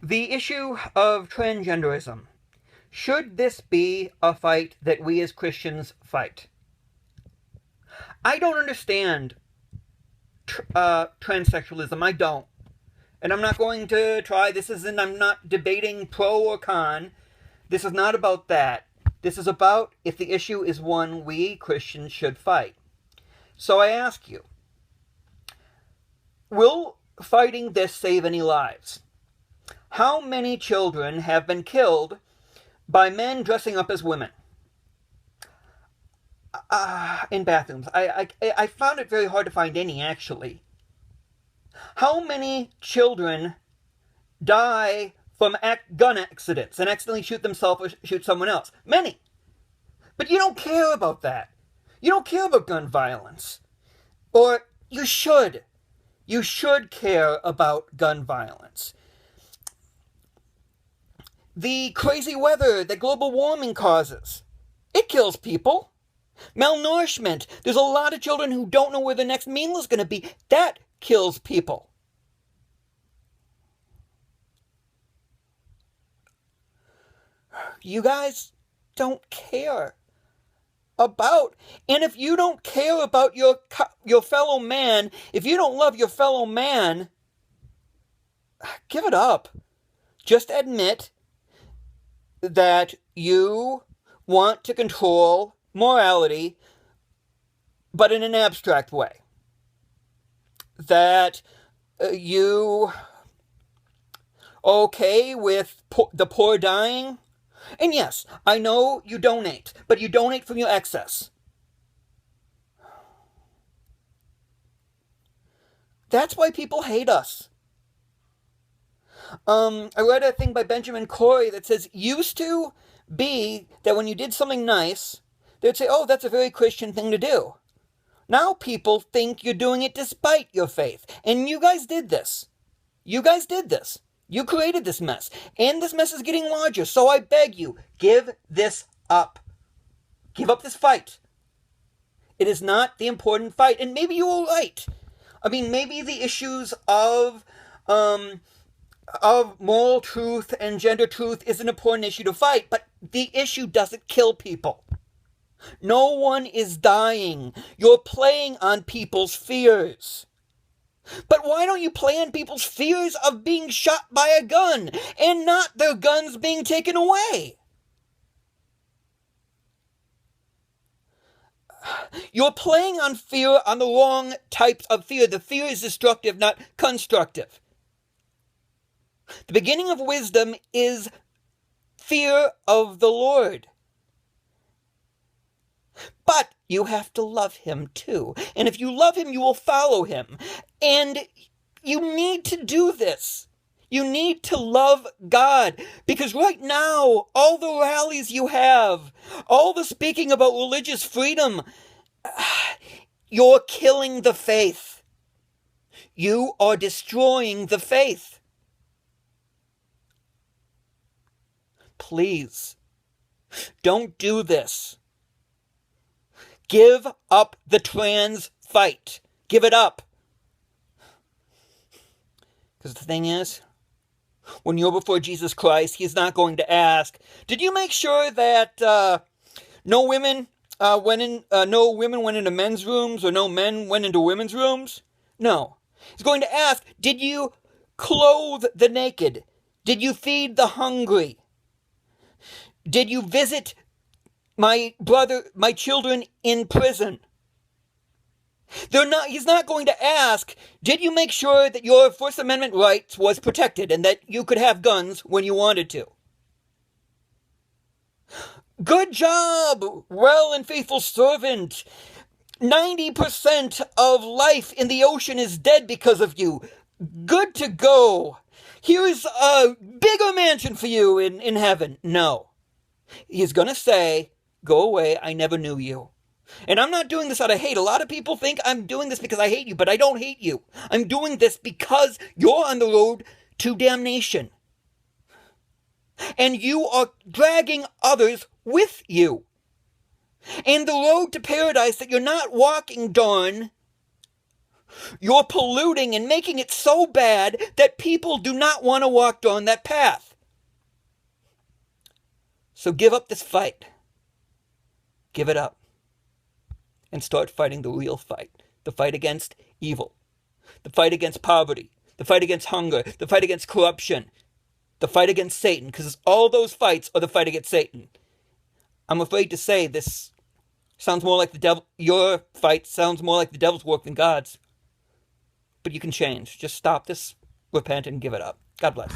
The issue of transgenderism. Should this be a fight that we as Christians fight? I don't understand transsexualism. I don't. And I'm not going to try. I'm not debating pro or con. This is not about that. This is about if the issue is one we Christians should fight. So I ask you, will fighting this save any lives? How many children have been killed by men dressing up as women in bathrooms? I found it very hard to find any, actually. How many children die from gun accidents and accidentally shoot themselves or shoot someone else? Many. But you don't care about that. You don't care about gun violence. Or you should. You should care about gun violence. The crazy weather that global warming causes, it kills people. Malnourishment. There's a lot of children who don't know where the next meal is going to be. That kills people. You guys don't care about. And if you don't care about your fellow man, if you don't love your fellow man, give it up. Just admit that you want to control morality, but in an abstract way. That you okay with the poor dying? And yes, I know you donate, but you donate from your excess. That's why people hate us. I read a thing by Benjamin Corey that says, used to be that when you did something nice, they'd say, oh, that's a very Christian thing to do. Now people think you're doing it despite your faith. And you guys did this. You guys did this. You created this mess. And this mess is getting larger. So I beg you, give this up. Give up this fight. It is not the important fight. And maybe you were right. I mean, maybe the issues of moral truth and gender truth is an important issue to fight, but the issue doesn't kill people. No one is dying. You're playing on people's fears. But why don't you play on people's fears of being shot by a gun and not their guns being taken away? You're playing on fear on the wrong types of fear. The fear is destructive, not constructive. The beginning of wisdom is fear of the Lord. But you have to love him too. And if you love him, you will follow him. And you need to do this. You need to love God. Because right now, all the rallies you have, all the speaking about religious freedom, you're killing the faith. You are destroying the faith. Please, don't do this. Give up the trans fight. Give it up. Because the thing is, when you're before Jesus Christ, he's not going to ask, did you make sure that no women went into men's rooms or no men went into women's rooms? No. He's going to ask, did you clothe the naked? Did you feed the hungry? Did you visit my children in prison? He's not going to ask, did you make sure that your First Amendment rights was protected and that you could have guns when you wanted to? Good job, well and faithful servant. 90% of life in the ocean is dead because of you. Good to go. Here's a bigger mansion for you in heaven. No. He's going to say, go away, I never knew you. And I'm not doing this out of hate. A lot of people think I'm doing this because I hate you, but I don't hate you. I'm doing this because you're on the road to damnation. And you are dragging others with you. And the road to paradise that you're not walking, darn, You're polluting and making it so bad that people do not want to walk down that path. So give up this fight. Give it up. And start fighting the real fight. The fight against evil. The fight against poverty. The fight against hunger. The fight against corruption. The fight against Satan. Because all those fights are the fight against Satan. I'm afraid to say this sounds more like the devil. Your fight sounds more like the devil's work than God's. But you can change. Just stop this, repent, and give it up. God bless.